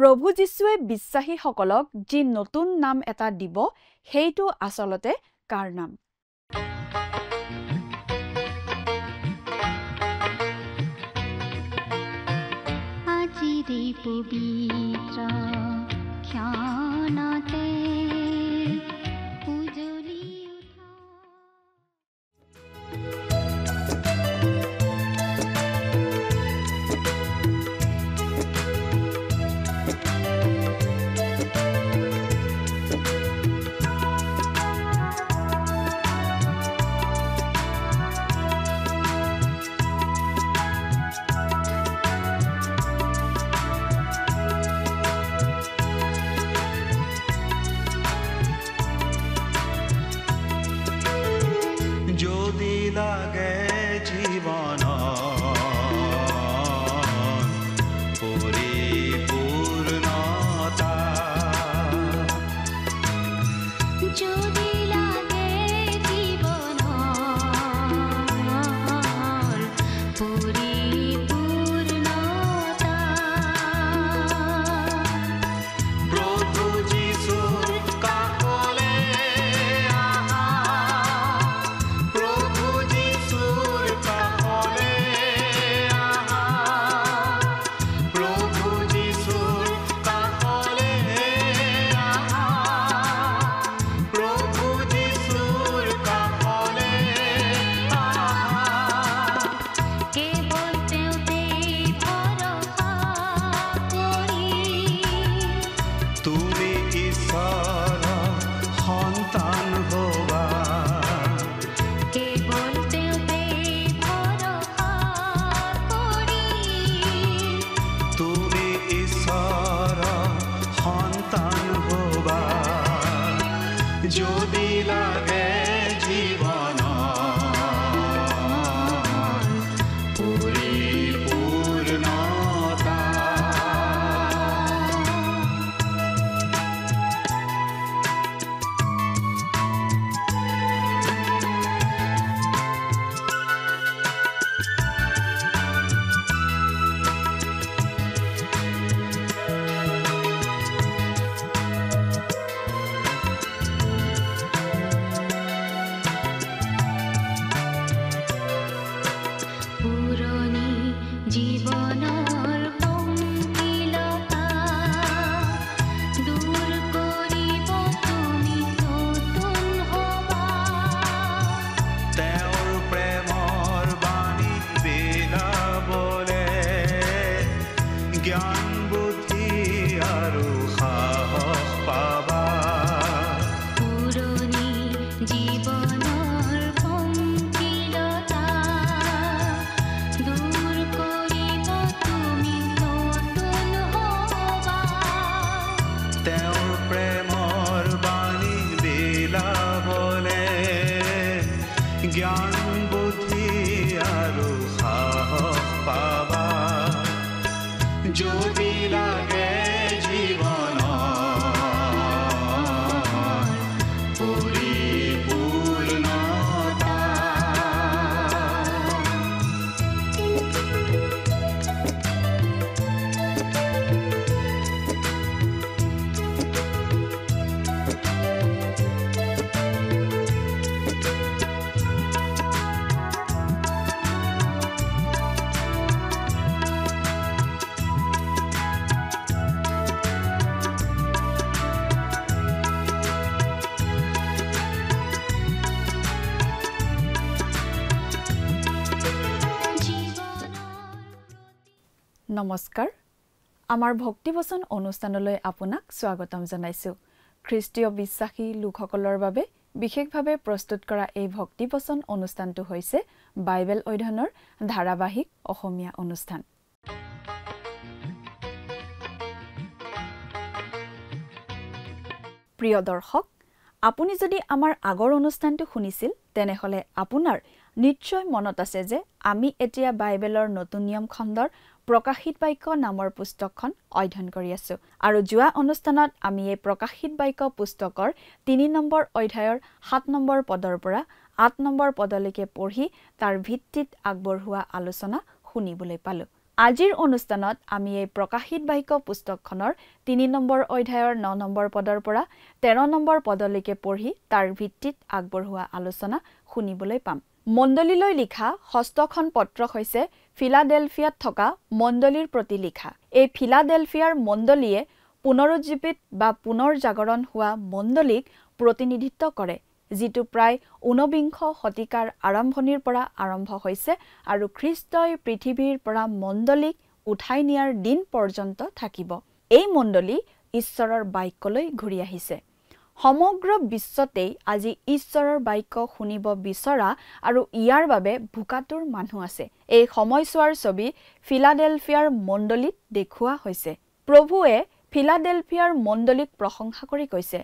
প্ৰভু যীশুৱে বিশ্বাসীসকলক যি নতুন নাম এটা দিব সেইটো আসলতে কাৰ নাম আজিৰে পবিত্ৰ ক্ষণতে উজলি উঠা যদি লাগে জীবন পরিপূর্ণতা যদি লাগে জীবন পরিপূর্ণতা প্রভু যিশুর কাকলে আহা প্রভু যিশুর কাকলে আহা প্রভু যিশুর কাকলে আহা প্রভু যিশুর কাকলে আহা কেবল তেওঁতে ভৰসা কৰি তুমি ঈশ্বৰৰ সন্তান হবা কেবল তেওঁতে ভৰসা কৰি তুমি ঈশ্বৰৰ সন্তান হবা যদি লাগে জীৱন পৰিপূৰ্ণতা পুৰণি জীৱনৰ পংকিলতা দূৰ কৰিব তুমি নতুন হবা তেওঁৰ প্ৰেমৰ বাণী বিলাবলে জ্ঞান বুদ্ধি আৰু সাহস পাবা পুৰণি জীৱনৰ পংকিলতা দূৰ কৰিব তুমি নতুন হবা তেওঁৰ প্ৰেমৰ বাণী বিলাবলে জ্ঞান বুদ্ধি আৰু সাহস পাবা যদি লাগে জীৱন পৰিপূৰ্ণতা নমস্কাৰ আমাৰ ভক্তিবচন অনুষ্ঠানলৈ আপোনাক স্বাগতম জনাইছো খ্ৰীষ্টীয় বিশ্বাসী লোকসকলৰ বাবে বিশেষভাৱে প্ৰস্তুত কৰা এই ভক্তিবচন অনুষ্ঠানটো হৈছে বাইবেল অধ্যয়নৰ ধাৰাবাহিক অসমীয়া অনুষ্ঠান প্ৰিয় দৰ্শক আপুনি যদি আমাৰ আগৰ অনুষ্ঠানটো শুনিছিল তেনেহলে আপোনাৰ নিশ্চয় মনত আছে যে আমি এতিয়া বাইবেলৰ নতুন নিয়ম খণ্ডৰ প্ৰকাশিত বাক্য নামৰ পুস্তকখন অধ্যয়ন কৰি আছো আৰু যোৱা অনুষ্ঠানত আমি এই প্ৰকাশিত বাক্য পুস্তকৰ 3 নম্বৰ অধ্যায়ৰ 7 নম্বৰ পদৰ পৰা 8 নম্বৰ পদলৈকে পঢ়ি তাৰ ভিত্তিত আগবঢ়োৱা আলোচনা শুনিবলৈ পালো আজিৰ অনুষ্ঠানত আমি এই প্ৰকাশিত বাক্য পুস্তকখনৰ 3 নম্বৰ অধ্যায়ৰ 9 নম্বৰ পদৰ পৰা 13 নম্বৰ পদলৈকে পঢ়ি তাৰ ভিত্তিত আগবঢ়োৱা আলোচনা শুনিবলৈ পাম। মণ্ডলীলৈ লিখা ষষ্ঠখন পত্ৰ হৈছে ফিলাডেলফিয়াত থকা মণ্ডলীৰ প্ৰতি লিখা। এই ফিলাডেলফিয়াৰ মণ্ডলীয়ে পুনৰুজ্জীৱিত বা পুনৰ জাগৰণ হোৱা মণ্ডলীক প্ৰতিনিধিত্ব কৰে, যিটো প্ৰায় 19 শতিকাৰ আৰম্ভণিৰ পৰা আৰম্ভ হৈছে আৰু খ্ৰীষ্টই পৃথিৱীৰ পৰা মণ্ডলীক উঠাই নিয়াৰ দিন পৰ্যন্ত থাকিব। এই মণ্ডলী ঈশ্বৰৰ বাক্যলৈ ঘূৰি আহিছে। সমগ্ৰ বিশ্বতেই আজি ঈশ্বৰৰ বাক্য শুনিব বিচৰা আৰু ইয়াৰ বাবে ভোকাতুৰ মানুহ আছে। এই সময়ছোৱাৰ ছবি ফিলাডেলফিয়াৰ মণ্ডলীত দেখুওৱা হৈছে। প্ৰভুৱে ফিলাডেলফিয়াৰ মণ্ডলীক প্ৰশংসা কৰি কৈছে,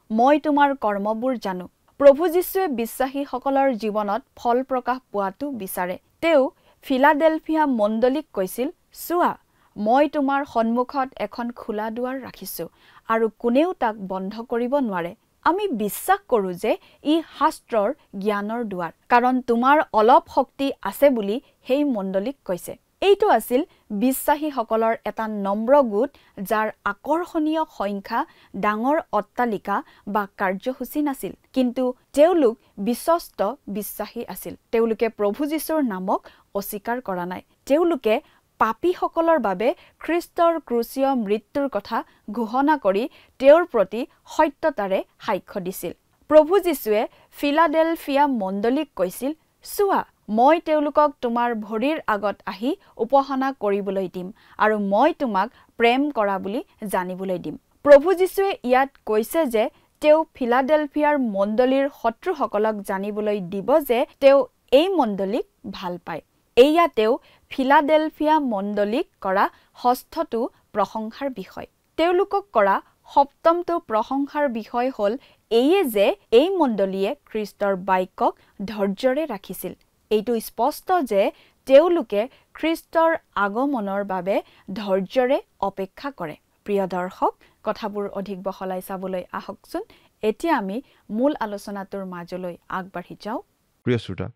মই তোমাৰ কৰ্মবোৰ জানো। প্ৰভু যীশুৱে বিশ্বাসীসকলৰ জীৱনত ফল প্ৰকাশ পোৱাটো বিচাৰে। তেওঁ ফিলাডেলফিয়া মণ্ডলীক কৈছিল, চোৱা, মই তোমাৰ সন্মুখত এখন খোলা দুৱাৰ ৰাখিছো আৰু কোনেও তাক বন্ধ কৰিব নোৱাৰে। আমি বিশ্বাস কৰো যে ই শাস্ত্ৰৰ জ্ঞানৰ দুৱাৰ, কাৰণ তোমাৰ অলপ শক্তি আছে বুলি সেই মণ্ডলীক কৈছে। এইটো আছিল বিশ্বাসীসকলৰ এটা নম্ৰ গোট, যাৰ আকৰ্ষণীয় সংখ্যা, ডাঙৰ অট্টালিকা বা কাৰ্যসূচী নাছিল, কিন্তু তেওঁলোক বিশ্বস্ত বিশ্বাসী আছিল। তেওঁলোকে প্ৰভু যীশুৰ নামক অস্বীকাৰ কৰা নাই। তেওঁলোকে পাপীসকলৰ বাবে খ্ৰীষ্টৰ ক্ৰুচীয় মৃত্যুৰ কথা ঘোষণা কৰি তেওঁৰ প্ৰতি সত্যতাৰে সাক্ষ্য দিছিল। প্ৰভু যীশুৱে ফিলাডেলফিয়া মণ্ডলীক কৈছিল, চোৱা, মই তেওঁলোকক তোমাৰ ভৰিৰ আগত আহি উপাসনা কৰিবলৈ দিম আৰু মই তোমাক প্ৰেম কৰা বুলি জানিবলৈ দিম। প্ৰভু যীশুৱে ইয়াত কৈছে যে তেওঁ ফিলাডেলফিয়াৰ মণ্ডলীৰ শত্ৰুসকলক জানিবলৈ দিব যে তেওঁ এই মণ্ডলীক ভাল পায়। এয়া তেওঁ ফিলাডেলফিয়া মণ্ডলীক কৰা ষষ্ঠটো প্ৰশংসাৰ বিষয়। তেওঁলোকক কৰা সপ্তমটো প্ৰশংসাৰ বিষয় হ'ল এইয়ে যে এই মণ্ডলীয়ে খ্ৰীষ্টৰ বাক্যক ধৈৰ্যৰে ৰাখিছিল। এইটো স্পষ্ট যে তেওঁলোকে খ্ৰীষ্টৰ আগমনৰ বাবে ধৈৰ্যৰে অপেক্ষা কৰে। প্ৰিয় দৰ্শক, কথাবোৰ অধিক বহলাই চাবলৈ আহকচোন। এতিয়া আমি মূল আলোচনাটোৰ মাজলৈ আগবাঢ়ি যাওঁ। প্ৰিয় শ্ৰোতা,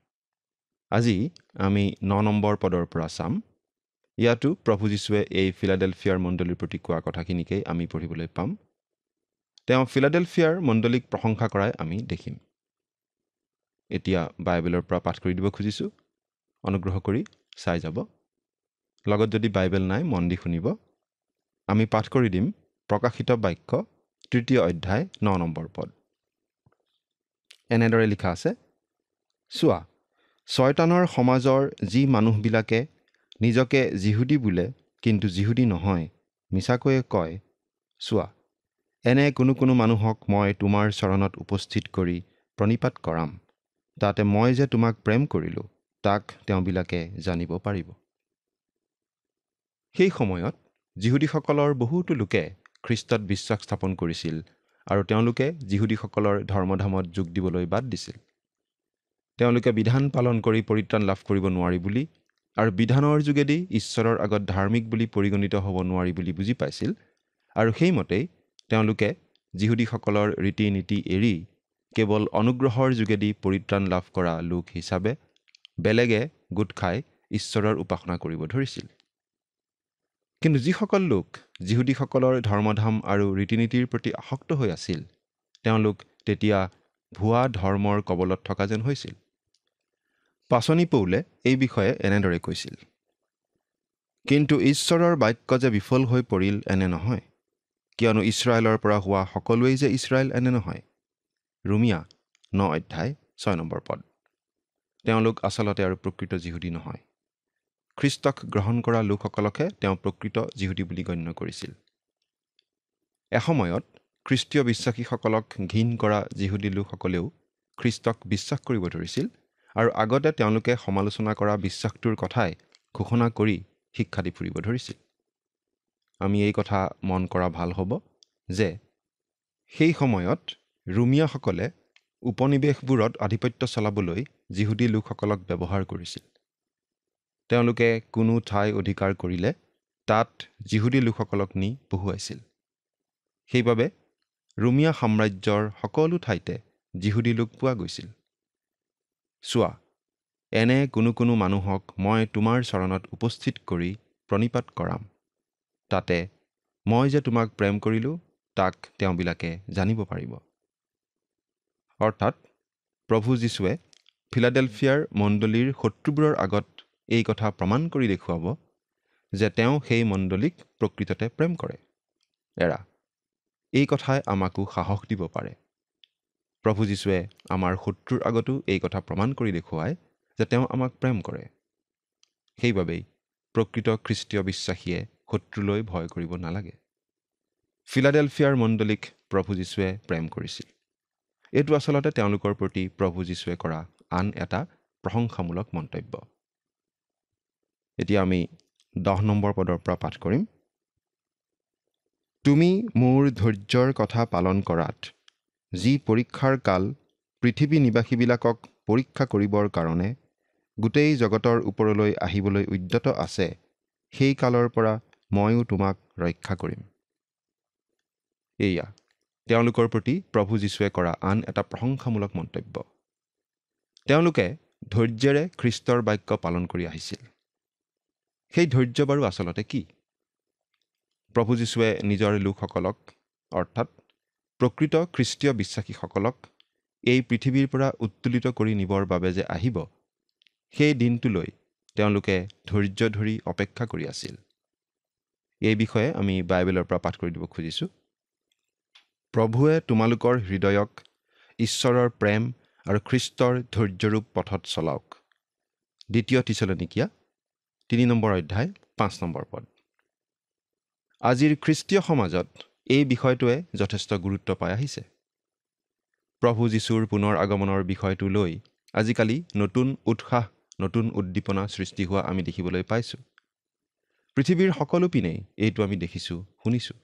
আজি আমি 9 নম্বৰ পদৰ পৰা চাম। ইয়াতো প্ৰভু যীশুৱে এই ফিলাডেলফিয়াৰ মণ্ডলীৰ প্ৰতি কোৱা কথাখিনিকেই আমি পঢ়িবলৈ পাম। তেওঁ ফিলাডেলফিয়াৰ মণ্ডলীক প্ৰশংসা কৰাই আমি দেখিম। এতিয়া বাইবেলৰ পৰা পাঠ কৰি দিব খুজিছোঁ। অনুগ্ৰহ কৰি চাই যাব। লগত যদি বাইবেল নাই, মন দি শুনিব। আমি পাঠ কৰি দিম প্ৰকাশিত বাক্য 3 অধ্যায় 9 নম্বৰ পদ। এনেদৰে লিখা আছে, চোৱা, শয়তানৰ সমাজৰ যি মানুহবিলাকে নিজকে যিহুদী বোলে কিন্তু যিহুদী নহয়, মিছাকৈয়ে কয়, চোৱা, এনে কোনো মানুহক মই তোমাৰ চৰণত উপস্থিত কৰি প্ৰণিপাত কৰাম, তাতে মই যে তোমাক প্ৰেম কৰিলোঁ তাক তেওঁবিলাকে জানিব পাৰিব। সেই সময়ত যিহুদীসকলৰ বহুতো লোকে খ্ৰীষ্টত বিশ্বাস স্থাপন কৰিছিল আৰু তেওঁলোকে যিহুদীসকলৰ ধৰ্মধামত যোগ দিবলৈ বাদ দিছিল। তেওঁলোকে বিধান পালন কৰি পৰিত্ৰাণ লাভ কৰিব নোৱাৰি বুলি আৰু বিধানৰ যোগেদি ঈশ্বৰৰ আগত ধাৰ্মিক বুলি পৰিগণিত হ'ব নোৱাৰি বুলি বুজি পাইছিল, আৰু সেইমতেই তেওঁলোকে যিহুদীসকলৰ ৰীতি নীতি এৰি কেৱল অনুগ্ৰহৰ যোগেদি পৰিত্ৰাণ লাভ কৰা লোক হিচাপে বেলেগে গোট খাই ঈশ্বৰৰ উপাসনা কৰিব ধৰিছিল। কিন্তু যিসকল লোক যিহুদীসকলৰ ধৰ্মধাম আৰু ৰীতি নীতিৰ প্ৰতি আসক্ত হৈ আছিল, তেওঁলোক তেতিয়া ভুৱা ধৰ্মৰ কবলত থকা যেন হৈছিল। পাচনি পৌলে এই বিষয়ে এনেদৰে কৈছিল, কিন্তু ঈশ্বৰৰ বাক্য যে বিফল হৈ পৰিল এনে নহয়, কিয়নো ইছৰাইলৰ পৰা হোৱা সকলোৱেই যে ইছৰাইল এনে নহয়। ৰোমিয়া 9 অধ্যায় 6 নম্বৰ পদ। তেওঁলোক আচলতে আৰু প্ৰকৃত যিহুদী নহয়। খ্ৰীষ্টক গ্ৰহণ কৰা লোকসকলকহে তেওঁ প্ৰকৃত যিহুদী বুলি গণ্য কৰিছিল। এসময়ত খ্ৰীষ্টীয় বিশ্বাসীসকলক ঘীন কৰা যিহুদী লোকসকলেও খ্ৰীষ্টক বিশ্বাস কৰিব ধৰিছিল আৰু আগতে তেওঁলোকে সমালোচনা কৰা বিশ্বাসটোৰ কথাই ঘোষণা কৰি শিক্ষা দি ফুৰিব ধৰিছিল। আমি এই কথা মন কৰা ভাল হ'ব যে সেই সময়ত ৰোমিয়াসকলে উপনিৱেশবোৰত আধিপত্য চলাবলৈ যিহুদী লোকসকলক ব্যৱহাৰ কৰিছিল। তেওঁলোকে কোনো ঠাই অধিকাৰ কৰিলে তাত যিহুদী লোকসকলক নি বহুৱাইছিল। সেইবাবে ৰোমিয়া সাম্ৰাজ্যৰ সকলো ঠাইতে যিহুদী লোক পোৱা গৈছিল। চোৱা, এনে কোনো মানুহক মই তোমাৰ চৰণত উপস্থিত কৰি প্ৰণিপাত কৰাম। তাতে মই যে তোমাক প্ৰেম কৰিলোঁ তাক তেওঁবিলাকে জানিব পাৰিব। অৰ্থাৎ প্ৰভু যীশুৱে ফিলাডেলফিয়াৰ মণ্ডলীৰ শত্ৰুবোৰৰ আগত এই কথা প্ৰমাণ কৰি দেখুৱাব যে তেওঁ সেই মণ্ডলীক প্ৰকৃততে প্ৰেম কৰে। এই কথাই আমাকো সাহস দিব পাৰে। প্ৰভু যীশুৱে আমাৰ শত্ৰুৰ আগতো এই কথা প্ৰমাণ কৰি দেখুৱায় যে তেওঁ আমাক প্ৰেম কৰে। সেইবাবেই প্ৰকৃত খ্ৰীষ্টীয় বিশ্বাসীয়ে শত্ৰুলৈ ভয় কৰিব নালাগে। ফিলাডেলফিয়াৰ মণ্ডলীক প্ৰভু যীশুৱে প্ৰেম কৰিছিল। এইটো আচলতে তেওঁলোকৰ প্ৰতি প্ৰভু যীশুৱে কৰা আন এটা প্ৰশংসামূলক মন্তব্য। এতিয়া আমি 10 নম্বৰ পদৰ পৰা পাঠ কৰিম। তুমি মোৰ ধৈৰ্যৰ কথা পালন কৰাত যি পৰীক্ষাৰ কাল পৃথিৱী নিবাসীবিলাকক পৰীক্ষা কৰিবৰ কাৰণে গোটেই জগতৰ ওপৰলৈ আহিবলৈ উদ্যত আছে, সেই কালৰ পৰা ময়ো তোমাক ৰক্ষা কৰিম। এয়া তেওঁলোকৰ প্ৰতি প্ৰভু যীশুৱে কৰা আন এটা প্ৰশংসামূলক মন্তব্য। তেওঁলোকে ধৈৰ্যেৰে খ্ৰীষ্টৰ বাক্য পালন কৰি আহিছিল। সেই ধৈৰ্য বাৰু আচলতে কি? প্ৰভু যীশুৱে নিজৰ লোকসকলক অৰ্থাৎ প্ৰকৃত খ্ৰীষ্টীয় বিশ্বাসীসকলক এই পৃথিৱীৰ পৰা উত্তোলিত কৰি নিবৰ বাবে যে আহিব, সেই দিনটোলৈ তেওঁলোকে ধৈৰ্য ধৰি অপেক্ষা কৰি আছিল। এই বিষয়ে আমি বাইবেলৰ পৰা পাঠ কৰি দিব খুজিছোঁ। প্ৰভুৱে তোমালোকৰ হৃদয়ক ঈশ্বৰৰ প্ৰেম আৰু খ্ৰীষ্টৰ ধৈৰ্যৰূপ পথত চলাওক। 2 থিছালনিকিয়া 3 নম্বৰ অধ্যায় 5 নম্বৰ পদ। আজিৰ খ্ৰীষ্টীয় সমাজত এই বিষয়টোৱে যথেষ্ট গুৰুত্ব পাই আহিছে। প্ৰভু যীশুৰ পুনৰ আগমনৰ বিষয়টো লৈ আজিকালি নতুন উৎসাহ, নতুন উদ্দীপনা সৃষ্টি হোৱা আমি দেখিবলৈ পাইছোঁ। পৃথিৱীৰ সকলো পিনেই এইটো আমি দেখিছোঁ, শুনিছোঁ।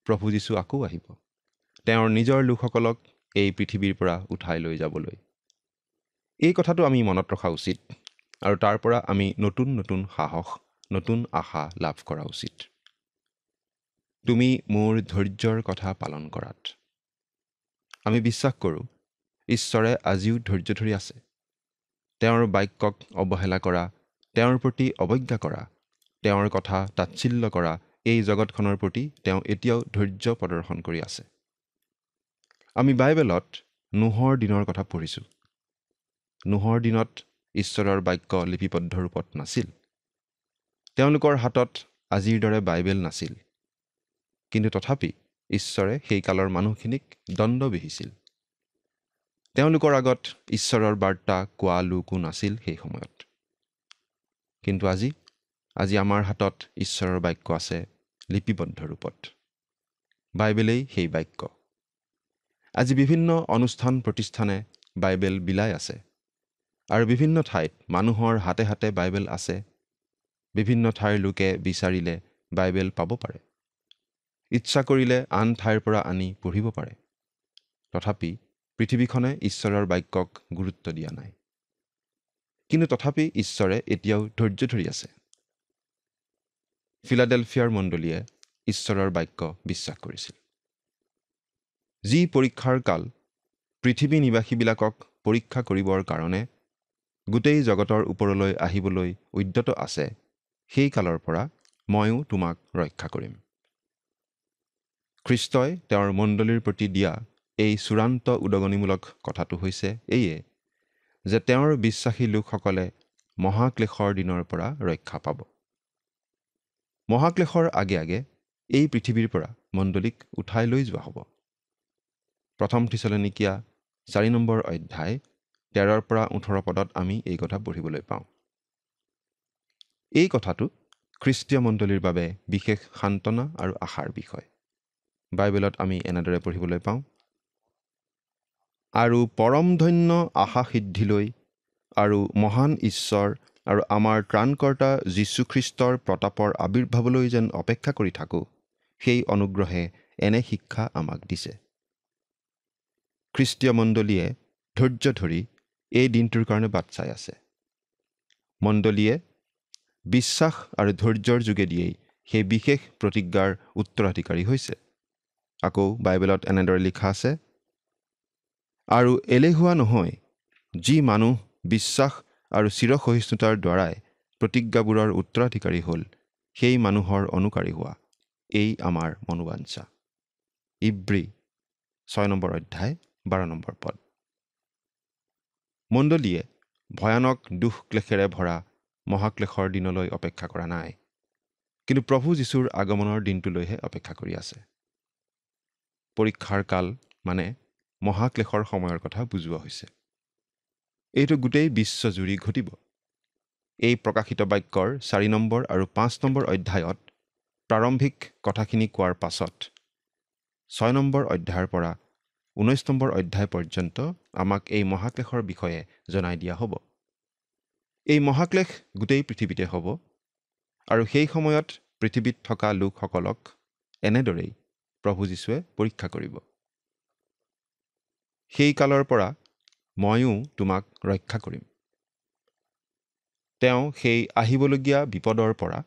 প্ৰভু যীশু আকৌ আহিব তেওঁৰ নিজৰ লোকসকলক এই পৃথিৱীৰ পৰা উঠাই লৈ যাবলৈ। এই কথাটো আমি মনত ৰখা উচিত আৰু তাৰ পৰা আমি নতুন নতুন সাহস, নতুন আশা লাভ কৰা উচিত। তুমি মোৰ ধৈৰ্যৰ কথা পালন কৰাত। আমি বিশ্বাস কৰোঁ ঈশ্বৰে আজিও ধৈৰ্য ধৰি আছে। তেওঁৰ বাক্যক অৱহেলা কৰা, তেওঁৰ প্ৰতি অৱজ্ঞা কৰা, তেওঁৰ কথা তাচ্ছিল্য কৰা এই জগতখনৰ প্ৰতি তেওঁ এতিয়াও ধৈৰ্য প্ৰদৰ্শন কৰি আছে। আমি বাইবেলত নোহৰ দিনৰ কথা পঢ়িছোঁ। নোহৰ দিনত ঈশ্বৰৰ বাক্য লিপিবদ্ধ ৰূপত নাছিল। তেওঁলোকৰ হাতত আজিৰ দৰে বাইবেল নাছিল। কিন্তু তথাপি ঈশ্বৰে সেই কালৰ মানুহখিনিক দণ্ড বিহিছিল। তেওঁলোকৰ আগত ঈশ্বৰৰ বাৰ্তা কোৱা লোকো নাছিল সেই সময়ত। কিন্তু আজি আমাৰ হাতত ঈশ্বৰৰ বাক্য আছে লিপিবদ্ধ ৰূপত। বাইবেলেই সেই বাক্য। আজি বিভিন্ন অনুষ্ঠান প্ৰতিষ্ঠানে বাইবেল বিলাই আছে আৰু বিভিন্ন ঠাইত মানুহৰ হাতে হাতে বাইবেল আছে। বিভিন্ন ঠাইৰ লোকে বিচাৰিলে বাইবেল পাব পাৰে। ইচ্ছা কৰিলে আন ঠাইৰ পৰা আনি পঢ়িব পাৰে। তথাপি পৃথিৱীখনে ঈশ্বৰৰ বাক্যক গুৰুত্ব দিয়া নাই। কিন্তু তথাপি ঈশ্বৰে এতিয়াও ধৈৰ্য ধৰি আছে। ফিলাডেলফিয়াৰ মণ্ডলীয়ে ঈশ্বৰৰ বাক্য বিশ্বাস কৰিছিল। যি পৰীক্ষাৰ কাল পৃথিৱী নিবাসীবিলাকক পৰীক্ষা কৰিবৰ কাৰণে গোটেই জগতৰ ওপৰলৈ আহিবলৈ উদ্যত আছে, সেই কালৰ পৰা ময়ো তোমাক ৰক্ষা কৰিম। খ্ৰীষ্টই তেওঁৰ মণ্ডলীৰ প্ৰতি দিয়া এই চূড়ান্ত উদগনিমূলক কথাটো হৈছে এইয়ে যে তেওঁৰ বিশ্বাসী লোকসকলে মহাক্লেশৰ দিনৰ পৰা ৰক্ষা পাব। মহাক্লেশৰ আগে আগে এই পৃথিৱীৰ পৰা মণ্ডলীক উঠাই লৈ যোৱা হ'ব। 1 থিছালনিকিয়া 4 নম্বৰ অধ্যায় 13 পৰা 18 পদত আমি এই কথা পঢ়িবলৈ পাওঁ। এই কথাটো খ্ৰীষ্টীয় মণ্ডলীৰ বাবে বিশেষ সান্তনা আৰু আশাৰ বিষয়। বাইবেলত আমি এনেদৰে পঢ়িবলৈ পাওঁ। আৰু পৰম ধন্য আশা সিদ্ধিলৈ আৰু মহান ঈশ্বৰ আৰু আমাৰ ত্ৰাণকৰ্তা যীশুখ্ৰীষ্টৰ প্ৰতাপৰ আবিৰ্ভাৱলৈ যেন অপেক্ষা কৰি থাকোঁ, সেই অনুগ্ৰহে এনে শিক্ষা আমাক দিছে। খ্ৰীষ্টীয় মণ্ডলীয়ে ধৈৰ্য ধৰি এই দিনটোৰ কাৰণে বাট চাই আছে। মণ্ডলীয়ে বিশ্বাস আৰু ধৈৰ্যৰ যোগেদিয়েই সেই বিশেষ প্ৰতিজ্ঞাৰ উত্তৰাধিকাৰী হৈছে। আকৌ বাইবেলত এনেদৰে লিখা আছে, আৰু এলেহুৱা নহয়, যি মানুহ বিশ্বাস আৰু চিৰসহিষ্ণুতাৰ দ্বাৰাই প্ৰতিজ্ঞাবোৰৰ উত্তৰাধিকাৰী হ'ল সেই মানুহৰ অনুকাৰী হোৱা। এই আমাৰ মনোবাঞ্ছা। ইব্ৰী 6 নম্বৰ অধ্যায় 12 নম্বৰ পদ। মণ্ডলীয়ে ভয়ানক দুখ ক্লেশেৰে ভৰা মহাক্লেশৰ দিনলৈ অপেক্ষা কৰা নাই, কিন্তু প্ৰভু যীশুৰ আগমনৰ দিনটোলৈহে অপেক্ষা কৰি আছে। পৰীক্ষাৰ কাল মানে মহাক্লেশৰ সময়ৰ কথা বুজোৱা হৈছে। এইটো গোটেই বিশ্বজুৰি ঘটিব। এই প্ৰকাশিত বাক্যৰ 4 নম্বৰ আৰু 5 নম্বৰ অধ্যায়ত প্ৰাৰম্ভিক কথাখিনি কোৱাৰ পাছত 6 নম্বৰ অধ্যায়ৰ পৰা 19 নম্বৰ অধ্যায় পৰ্যন্ত আমাক এই মহাক্লেশৰ বিষয়ে জনাই দিয়া হ'ব। এই মহাক্লেশ গোটেই পৃথিৱীতে হ'ব আৰু সেই সময়ত পৃথিৱীত থকা লোকসকলক এনেদৰেই প্ৰভু যীশুৱে পৰীক্ষা কৰিব। সেই কালৰ পৰা ময়ো তোমাক ৰক্ষা কৰিম। তেওঁ সেই আহিবলগীয়া বিপদৰ পৰা,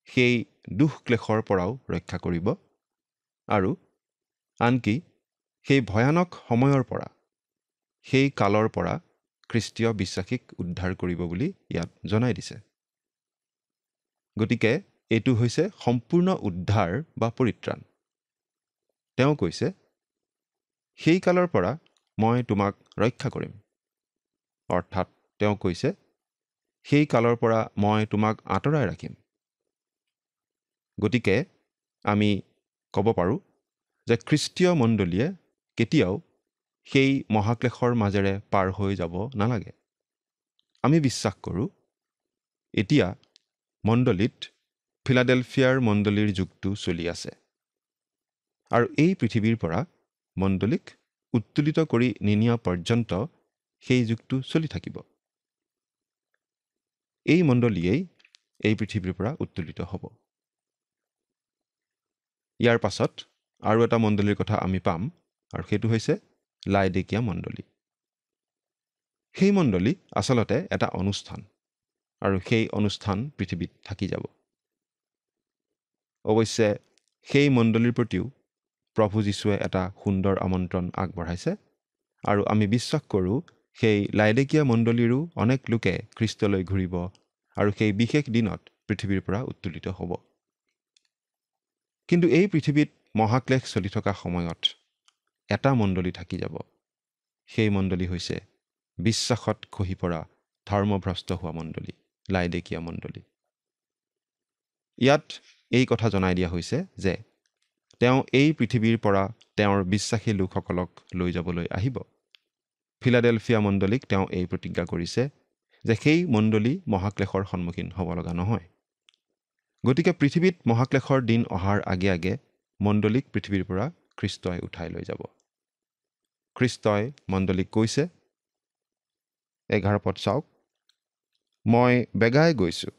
সেই দুখ ক্লেশৰ পৰাও ৰক্ষা কৰিব আৰু আনকি সেই ভয়ানক সময়ৰ পৰা, সেই কালৰ পৰা খ্ৰীষ্টীয় বিশ্বাসীক উদ্ধাৰ কৰিব বুলি ইয়াত জনাই দিছে। গতিকে এইটো হৈছে সম্পূৰ্ণ উদ্ধাৰ বা পৰিত্ৰাণ। তেওঁ কৈছে, সেই কালৰ পৰা মই তোমাক ৰক্ষা কৰিম। অৰ্থাৎ তেওঁ কৈছে, সেই কালৰ পৰা মই তোমাক আঁতৰাই ৰাখিম। গতিকে আমি ক'ব পাৰোঁ যে খ্ৰীষ্টীয় মণ্ডলীয়ে কেতিয়াও সেই মহাক্লেশৰ মাজেৰে পাৰ হৈ যাব নালাগে। আমি বিশ্বাস কৰোঁ এতিয়া মণ্ডলীত ফিলাডেলফিয়াৰ মণ্ডলীৰ যুগটো চলি আছে আৰু এই পৃথিৱীৰ পৰা মণ্ডলীক উত্তোলিত কৰি নিনিয়া পৰ্যন্ত সেই যুগটো চলি থাকিব। এই মণ্ডলীয়েই এই পৃথিৱীৰ পৰা উত্তোলিত হ'ব। ইয়াৰ পাছত আৰু এটা মণ্ডলীৰ কথা আমি পাম আৰু সেইটো হৈছে লাইডেকিয়া মণ্ডলী। সেই মণ্ডলী আচলতে এটা অনুষ্ঠান আৰু সেই অনুষ্ঠান পৃথিৱীত থাকি যাব। অৱশ্যে সেই মণ্ডলীৰ প্ৰতিও প্ৰভু যীশুৱে এটা সুন্দৰ আমন্ত্ৰণ আগবঢ়াইছে আৰু আমি বিশ্বাস কৰোঁ সেই লাইডেকিয়া মণ্ডলীৰো অনেক লোকে খ্ৰীষ্টলৈ ঘূৰিব আৰু সেই বিশেষ দিনত পৃথিৱীৰ পৰা উত্তোলিত হ'ব। কিন্তু এই পৃথিৱীত মহাক্লেশ চলি থকা সময়ত এটা মণ্ডলী থাকি যাব। সেই মণ্ডলী হৈছে বিশ্বাসত খহি পৰা ধৰ্মভ্ৰষ্ট হোৱা মণ্ডলী, লাইডেকিয়া মণ্ডলী। ইয়াত এই কথা জনাই দিয়া হৈছে যে তেওঁ এই পৃথিৱীৰ পৰা তেওঁৰ বিশ্বাসী লোকসকলক লৈ যাবলৈ আহিব। ফিলাডেলফিয়া মণ্ডলীক তেওঁ এই প্ৰতিজ্ঞা কৰিছে যে সেই মণ্ডলী মহাক্লেশৰ সন্মুখীন হ'ব লগা নহয়। গতিকে পৃথিৱীত মহাক্লেশৰ দিন অহাৰ আগে আগে মণ্ডলীক পৃথিৱীৰ পৰা খ্ৰীষ্টই উঠাই লৈ যাব। খ্ৰীষ্টই মণ্ডলীক কৈছে, 11 পদ চাওক, মই বেগাই গৈছোঁ,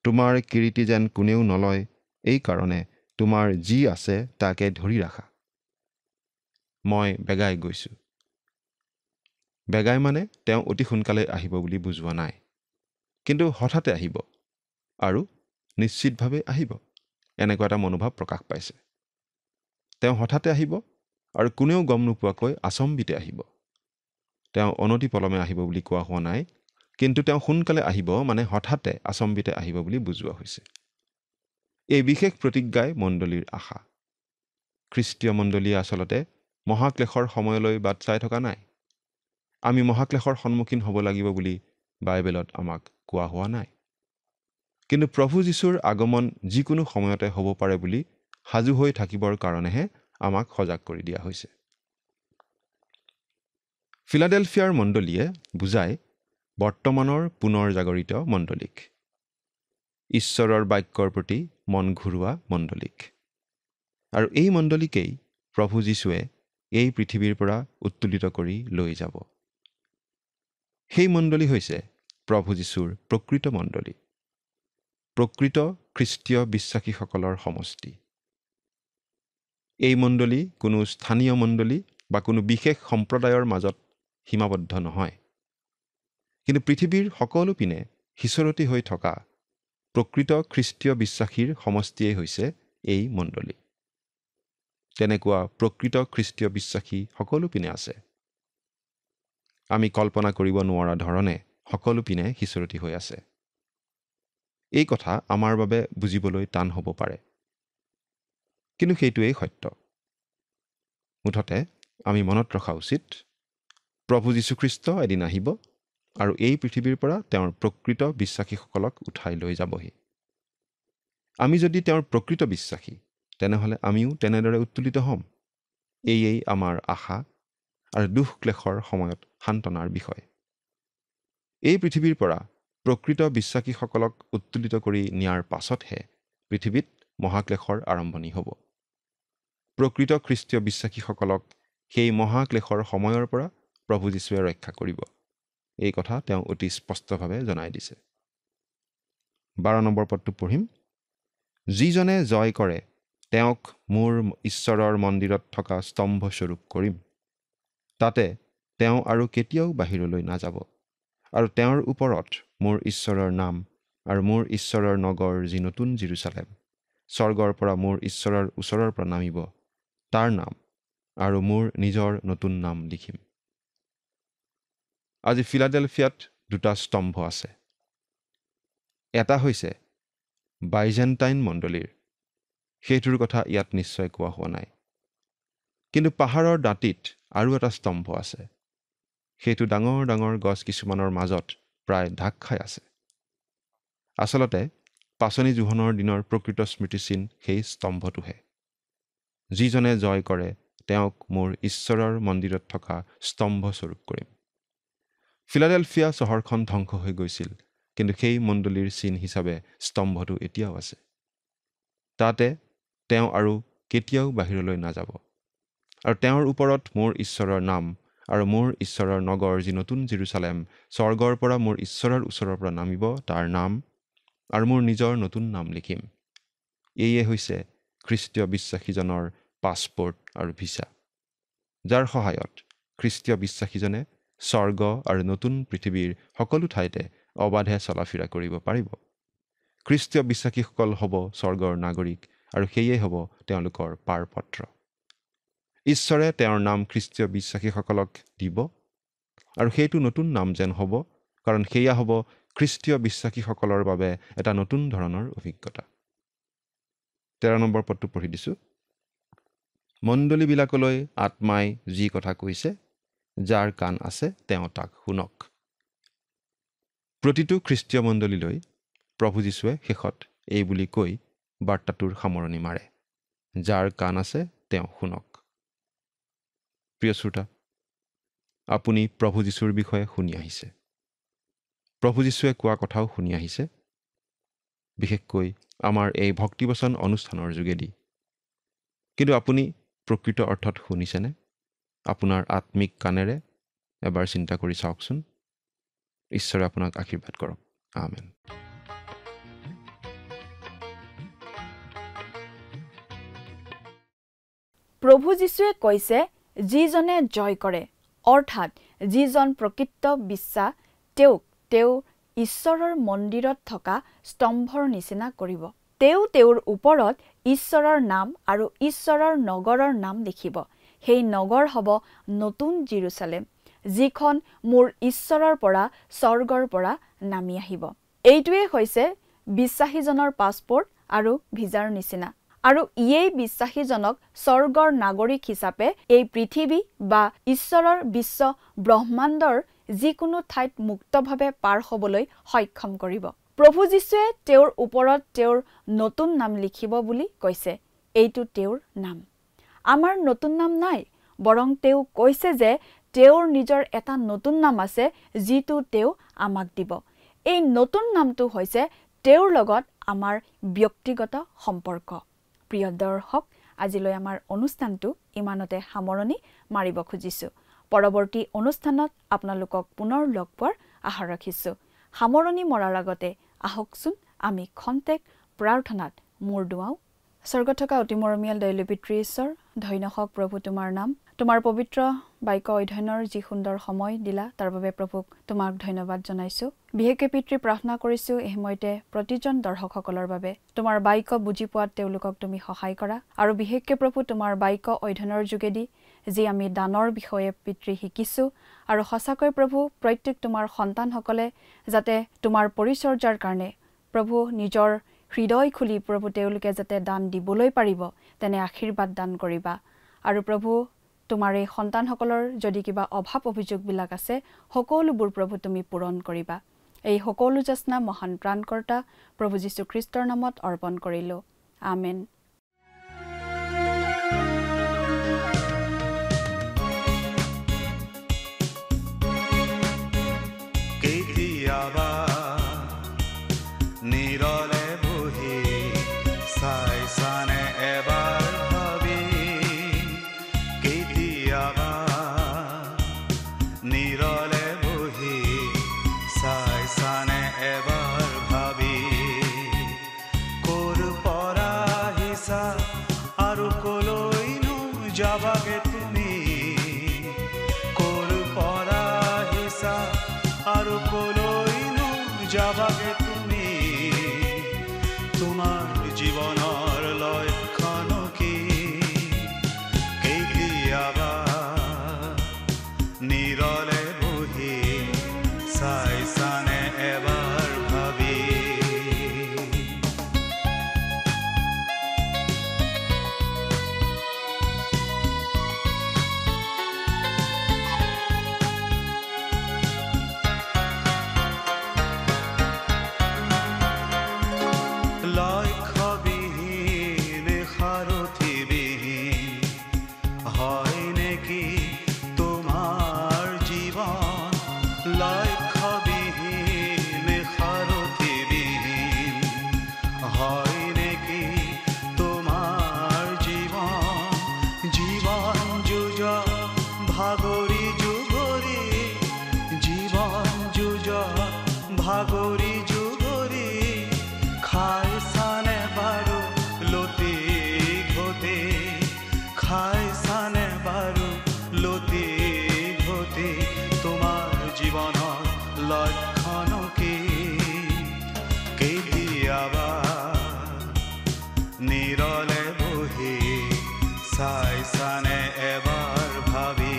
তোমাৰ কিৰীটি যেন কোনেও নলয়, এই কাৰণে তোমাৰ যি আছে তাকে ধৰি ৰাখা। মই বেগাই গৈছোঁ। বেগাই মানে তেওঁ অতি সোনকালে আহিব বুলি বুজোৱা নাই, কিন্তু হঠাতে আহিব আৰু নিশ্চিতভাৱে আহিব, এনেকুৱা এটা মনোভাৱ প্ৰকাশ পাইছে। তেওঁ হঠাতে আহিব আৰু কোনেও গম নোপোৱাকৈ আচম্বিতে আহিব। তেওঁ অনতিপলমে আহিব বুলি কোৱা হোৱা নাই, কিন্তু তেওঁ সোনকালে আহিব মানে হঠাতে আচম্বিতে আহিব বুলি বুজোৱা হৈছে। এই বিশেষ প্ৰতিজ্ঞাই মণ্ডলীৰ আশা। খ্ৰীষ্টীয় মণ্ডলীয়ে আচলতে মহাক্লেশৰ সময়লৈ বাট চাই থকা নাই। আমি মহাক্লেশৰ সন্মুখীন হ'ব লাগিব বুলি বাইবেলত আমাক কোৱা হোৱা নাই, কিন্তু প্ৰভু যীশুৰ আগমন যিকোনো সময়তে হ'ব পাৰে বুলি সাজু হৈ থাকিবৰ কাৰণেহে আমাক সজাগ কৰি দিয়া হৈছে। ফিলাডেলফিয়াৰ মণ্ডলীয়ে বুজায় বৰ্তমানৰ পুনৰ জাগৰিত মণ্ডলীক, ঈশ্বৰৰ বাক্যৰ প্ৰতি মন ঘূৰোৱা মণ্ডলীক। আৰু এই মণ্ডলীকেই প্ৰভু যীশুৱে এই পৃথিৱীৰ পৰা উত্তোলিত কৰি লৈ যাব। সেই মণ্ডলী হৈছে প্ৰভু যীশুৰ প্ৰকৃত মণ্ডলী, প্ৰকৃত খ্ৰীষ্টীয় বিশ্বাসীসকলৰ সমষ্টি। এই মণ্ডলী কোনো স্থানীয় মণ্ডলী বা কোনো বিশেষ সম্প্ৰদায়ৰ মাজত সীমাবদ্ধ নহয়, কিন্তু পৃথিৱীৰ সকলো পিনে সিঁচৰতি হৈ থকা প্ৰকৃত খ্ৰীষ্টীয় বিশ্বাসীৰ সমষ্টিয়েই হৈছে এই মণ্ডলী। তেনেকুৱা প্ৰকৃত খ্ৰীষ্টীয় বিশ্বাসী সকলো পিনে আছে। আমি কল্পনা কৰিব নোৱাৰা ধৰণে সকলো পিনে সিঁচৰতি হৈ আছে। এই কথা আমাৰ বাবে বুজিবলৈ টান হ'ব পাৰে, কিন্তু সেইটোৱেই সত্য। মুঠতে আমি মনত ৰখা উচিত, প্ৰভু যীশুখ্ৰীষ্ট এদিন আহিব আৰু এই পৃথিৱীৰ পৰা তেওঁৰ প্ৰকৃত বিশ্বাসীসকলক উঠাই লৈ যাবহি। আমি যদি তেওঁৰ প্ৰকৃত বিশ্বাসী, তেনেহ'লে আমিও তেনেদৰে উত্তোলিত হ'ম। এয়েই আমাৰ আশা আৰু দুখ ক্লেশৰ সময়ত সান্তনাৰ বিষয়। এই পৃথিৱীৰ পৰা প্ৰকৃত বিশ্বাসীসকলক উত্তোলিত কৰি নিয়াৰ পাছতহে পৃথিৱীত মহাক্লেশৰ আৰম্ভণি হ'ব। প্ৰকৃত খ্ৰীষ্টীয় বিশ্বাসীসকলক সেই মহাক্লেশৰ সময়ৰ পৰা প্ৰভু যীশুৱে ৰক্ষা কৰিব। এই কথা তেওঁ অতি স্পষ্টভাৱে জনাই দিছে। 12 নম্বৰ পদটো পঢ়িম। যিজনে জয় কৰে তেওঁক মোৰ ঈশ্বৰৰ মন্দিৰত থকা স্তম্ভস্বৰূপ কৰিম। তাতে তেওঁ আৰু কেতিয়াও বাহিৰলৈ নাযাব, আৰু তেওঁৰ ওপৰত মোৰ ঈশ্বৰৰ নাম আৰু মোৰ ঈশ্বৰৰ নগৰ যি নতুন জেৰুজালেম স্বৰ্গৰ পৰা মোৰ ঈশ্বৰৰ ওচৰৰ পৰা নামিব, তাৰ নাম আৰু মোৰ নিজৰ নতুন নাম লিখিম। আজি ফিলাডেলফিয়াত 2টা স্তম্ভ আছে। এটা হৈছে বাইজেণ্টাইন মণ্ডলীৰ, সেইটোৰ কথা ইয়াত নিশ্চয় কোৱা হোৱা নাই। কিন্তু পাহাৰৰ দাঁতিত আৰু এটা স্তম্ভ আছে। সেইটো ডাঙৰ ডাঙৰ গছ কিছুমানৰ মাজত প্ৰায় ঢাক খাই আছে। আচলতে পাচনি জোহনৰ দিনৰ প্ৰকৃত স্মৃতিচিহ্ন সেই স্তম্ভটোহে। যিজনে জয় কৰে তেওঁক মোৰ ঈশ্বৰৰ মন্দিৰত থকা স্তম্ভস্বৰূপ কৰিম। ফিলাডেলফিয়া চহৰখন ধ্বংস হৈ গৈছিল, কিন্তু সেই মণ্ডলীৰ চিন হিচাপে স্তম্ভটো এতিয়াও আছে। তাতে তেওঁ আৰু কেতিয়াও বাহিৰলৈ নাযাব, আৰু তেওঁৰ ওপৰত মোৰ ঈশ্বৰৰ নাম আৰু মোৰ ঈশ্বৰৰ নগৰ যি নতুন জেৰুজালেম স্বৰ্গৰ পৰা মোৰ ঈশ্বৰৰ ওচৰৰ পৰা নামিব, তাৰ নাম আৰু মোৰ নিজৰ নতুন নাম লিখিম। এয়ে হৈছে খ্ৰীষ্টীয় বিশ্বাসীজনৰ পাছপৰ্ট আৰু ভিছা, যাৰ সহায়ত খ্ৰীষ্টীয় বিশ্বাসীজনে স্বৰ্গ আৰু নতুন পৃথিৱীৰ সকলো ঠাইতে অবাধে চলাফিৰা কৰিব পাৰিব। খ্ৰীষ্টীয় বিশ্বাসীসকল হ'ব স্বৰ্গৰ নাগৰিক, আৰু সেয়ে হ'ব তেওঁলোকৰ পাৰপত্ৰ। ঈশ্বৰে তেওঁৰ নাম খ্ৰীষ্টীয় বিশ্বাসীসকলক দিব, আৰু সেইটো নতুন নাম যেন হ'ব, কাৰণ সেয়া হ'ব খ্ৰীষ্টীয় বিশ্বাসীসকলৰ বাবে এটা নতুন ধৰণৰ অভিজ্ঞতা। 13 নম্বৰ পদটো পঢ়ি দিছোঁ। মণ্ডলীবিলাকলৈ আত্মাই যি কথা কৈছে, যাৰ কাণ আছে তেওঁ তাক শুনক। প্ৰতিটো খ্ৰীষ্টীয় মণ্ডলীলৈ প্ৰভু যীশুৱে শেষত এই বুলি কৈ বাৰ্তাটোৰ সামৰণি মাৰে, যাৰ কাণ আছে তেওঁ শুনক। প্ৰিয় শ্ৰোতা, আপুনি প্ৰভু যীশুৰ বিষয়ে শুনি আহিছে। প্ৰভু যীশুৱে কোৱা কথাও শুনি আহিছে, বিশেষকৈ আমাৰ এই ভক্তিবচন অনুষ্ঠানৰ যোগেদি। কিন্তু আপুনি প্ৰকৃত অৰ্থত শুনিছেনে? আপোনাৰ আত্মিক কাণেৰে এবাৰ চিন্তা কৰি চাওকচোন। ঈশ্বৰে আপোনাক আশীৰ্বাদ কৰক। আমেন। প্ৰভু যীশুৱে কৈছে, যিজনে জয় কৰে, অৰ্থাৎ যিজন প্ৰকৃত বিশ্বাস, তেওঁ ঈশ্বৰৰ মন্দিৰত থকা স্তম্ভৰ নিচিনা কৰিব। তেওঁৰ ওপৰত ঈশ্বৰৰ নাম আৰু ঈশ্বৰৰ নগৰৰ নাম লিখিব। সেই নগৰ হ'ব নতুন জেৰুজালেম, যিখন মোৰ ঈশ্বৰৰ পৰা স্বৰ্গৰ পৰা নামি আহিব। এইটোৱে হৈছে বিশ্বাসীজনৰ পাছপৰ্ট আৰু ভিজাৰ নিচিনা, আৰু ইয়েই বিশ্বাসীজনক স্বৰ্গৰ নাগৰিক হিচাপে এই পৃথিৱী বা ঈশ্বৰৰ বিশ্ব ব্ৰহ্মাণ্ডৰ যিকোনো ঠাইত মুক্তভাৱে পাৰ হ'বলৈ সক্ষম কৰিব। প্ৰভু যীশুৱে তেওঁৰ ওপৰত তেওঁৰ নতুন নাম লিখিব বুলি কৈছে। এইটো তেওঁৰ নাম। আমাৰ নতুন নাম নাই, বৰং তেওঁ কৈছে যে তেওঁৰ নিজৰ এটা নতুন নাম আছে, যিটো তেওঁ আমাক দিব। এই নতুন নামটো হৈছে তেওঁৰ লগত আমাৰ ব্যক্তিগত সম্পৰ্ক। প্ৰিয় দৰ্শক, আজিলৈ আমাৰ অনুষ্ঠানটো ইমানতে সামৰণি মাৰিব খুজিছোঁ। পৰৱৰ্তী অনুষ্ঠানত আপোনালোকক পুনৰ লগ পোৱাৰ আশা ৰাখিছোঁ। সামৰণি মৰাৰ আগতে আহকচোন আমি খন্তেক প্ৰাৰ্থনাত মূৰ দুৱাওঁ। স্বৰ্গত থকা অতি মৰমীয়াল দয়ালু পিতৃ ঈশ্বৰ, ধন্য হওক প্ৰভু তোমাৰ নাম। তোমাৰ পবিত্ৰ বাক্য অধ্যয়নৰ যি সুন্দৰ সময় দিলা তাৰ বাবে প্ৰভুক তোমাক ধন্যবাদ জনাইছোঁ বিশেষকৈ পিতৃ প্ৰাৰ্থনা কৰিছোঁ এই সময়তে প্ৰতিজন দৰ্শকসকলৰ বাবে তোমাৰ বাক্য বুজি পোৱাত তেওঁলোকক তুমি সহায় কৰা আৰু বিশেষকৈ প্ৰভু তোমাৰ বাক্য অধ্যয়নৰ যোগেদি যি আমি দানৰ বিষয়ে পিতৃ শিকিছোঁ আৰু সঁচাকৈ প্ৰভু প্ৰত্যেক তোমাৰ সন্তানসকলে যাতে তোমাৰ পৰিচৰ্যাৰ কাৰণে প্ৰভু নিজৰ হৃদয় খুলি প্ৰভু তেওঁলোকে যাতে দান দিবলৈ পাৰিব তেনে আশীৰ্বাদ দান কৰিবা আৰু প্ৰভু তোমাৰ এই সন্তানসকলৰ যদি কিবা অভাৱ অভিযোগবিলাক আছে সকলোবোৰ প্ৰভু তুমি পূৰণ কৰিবা এই সকলো যাচনা মহান প্ৰাণকৰ্তা প্ৰভু যীশু খ্ৰীষ্টৰ নামত অৰ্পণ কৰিলোঁ আমেন কেতিয়াবা নিৰলে বহি চাইছানে এবাৰ ভাবি কেতিয়াবা নিৰলে বহি চাইছানে এবাৰ ভাবি ক'ৰ পৰা আহিছা আৰু ক'লৈনো যাবাগে তুমি ক'ৰ পৰা আহিছা আৰু ক'লৈনো যাবাগে তুমি তোমাৰ জীৱনৰ লক্ষ্যণ কি কেতিয়াবা নিৰলে বহি চাইছানে এবাৰ ভাবি লক্ষ্যবিহীন সাৰথিবিহীন হয় নেকি তোমাৰ জীৱন লক্ষ্যবিহীন সাৰথিবিহীন হয় নেকি তোমাৰ জীৱন জীৱন যুঁজ ভাগৰি যুগৰি জীৱন যুঁজ ভাগৰি যুগৰি খাইছানে বাৰু লতি ঘটি খাইছানে বাৰু লতি ঘটি তোমাৰ জীৱনৰ লক্ষ্যণ কি কেতিয়াবা নিৰলে বহি চাইছানে এবাৰ ভাবি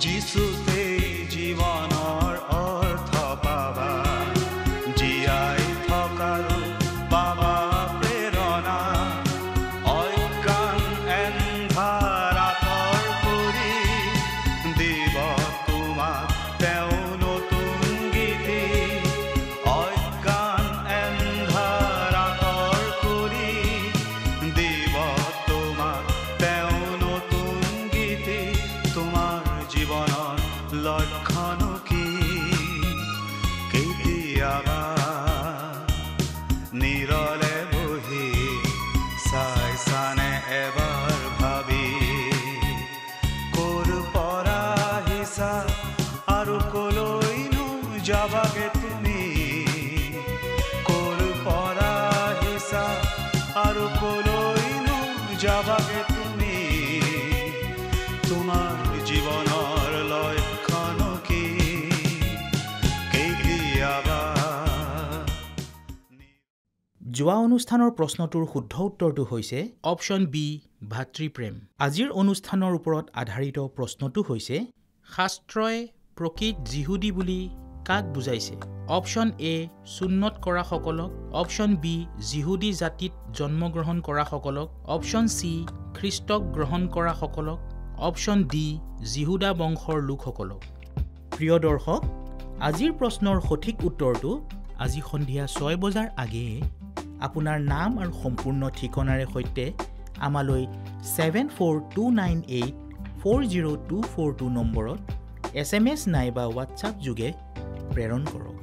যিচুতেই জীৱনৰ অৰ্থ পাবা জীয়াই থকাৰো পাবা প্ৰেৰণা অজ্ঞান এন্ধাৰ আঁতৰ কৰি দিব তোমাক তেওঁ নতুন গীতি অজ্ঞান এন্ধাৰ আঁতৰ কৰি দিব তোমাক তেওঁ নতুন গীতি তোমাৰ জীৱনৰ লক্ষ্যণ কি কেতিয়াবা নিৰলে বহি চাইছানে এবাৰ ভাবি ক'ৰ পৰা আহিছা আৰু ক'লৈনো যাবাগে তুমি ক'ৰ পৰা আহিছা আৰু ক'লৈনো যাবাগে তুমি তোমাৰ জীৱনৰ লক্ষ্যণ কি কেতিয়াবা যোৱা অনুষ্ঠানৰ প্ৰশ্নটোৰ শুদ্ধ উত্তৰটো হৈছে অপশ্যন বি ভাতৃপ্ৰেম আজিৰ অনুষ্ঠানৰ ওপৰত আধাৰিত প্ৰশ্নটো হৈছে শাস্ত্ৰই প্ৰকৃত যিহুদী বুলি কাক বুজাইছে অপশ্যন এ সুন্নত কৰাসকলক অপশ্যন বি যিহুদী জাতিত জন্মগ্ৰহণ কৰাসকলক অপশ্যন চি খ্ৰীষ্টক গ্ৰহণ কৰাসকলক অপশ্যন ডি যিহুদা বংশৰ লোকসকলক প্ৰিয় দৰ্শক আজিৰ প্ৰশ্নৰ সঠিক উত্তৰটো আজি সন্ধিয়া 6 বজাৰ আগেয়ে আপোনাৰ নাম আৰু সম্পূৰ্ণ ঠিকনাৰে সৈতে আমালৈ 7429840242 নম্বৰত SMS নাইবা WhatsApp যোগে প্ৰেৰণ কৰক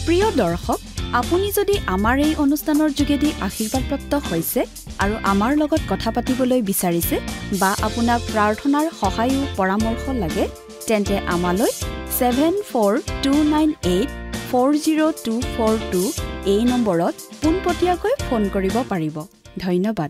প্ৰিয় দৰ্শক, আপুনি যদি আমাৰ এই অনুষ্ঠানৰ যোগেদি আশীৰ্বাদপ্ৰাপ্ত হৈছে আৰু আমাৰ লগত কথা পাতিবলৈ বিচাৰিছে বা আপোনাক প্ৰাৰ্থনাৰ সহায়ো পৰামৰ্শ লাগে, তেন্তে আমালৈ 7429840242 এই নম্বৰত পোনপটীয়াকৈ ফোন কৰিব পাৰিব। ধন্যবাদ।